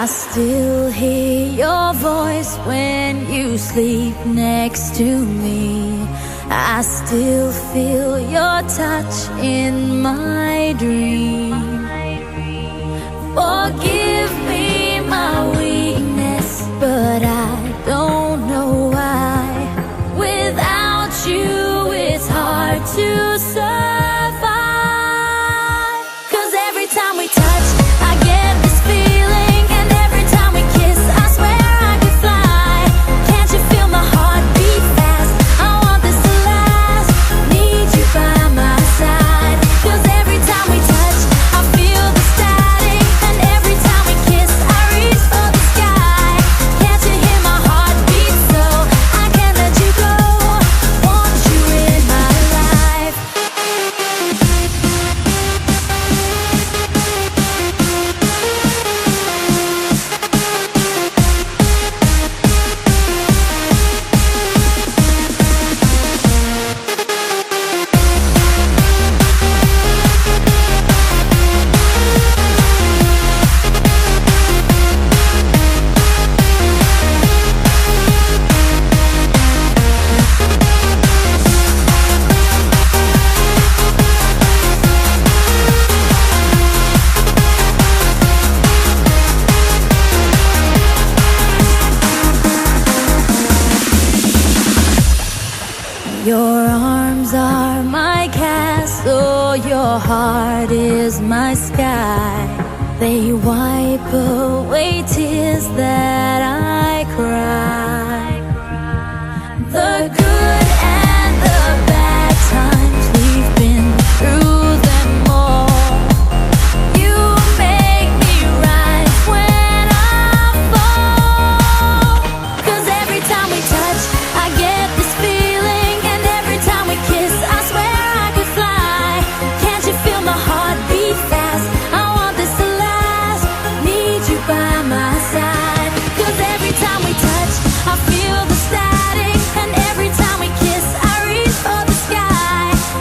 I still hear your voice when you sleep next to me. I still feel your touch in my dream. Forgive me my weakness, but I don't know why. Without you, it's hard to survive. 'Cause every time we touch, I get this feeling, and every time we kiss, I swear I could fly. Can't you feel my heart beat fast? I want this to last. Need you by my side. 'Cause every time we touch, I feel the static, and every time we kiss, I reach for the sky. Can't you hear my heart beat? So I can't let you go. Want you in my life. Your arms are my castle, your heart is my sky. They wipe away tears that I cry.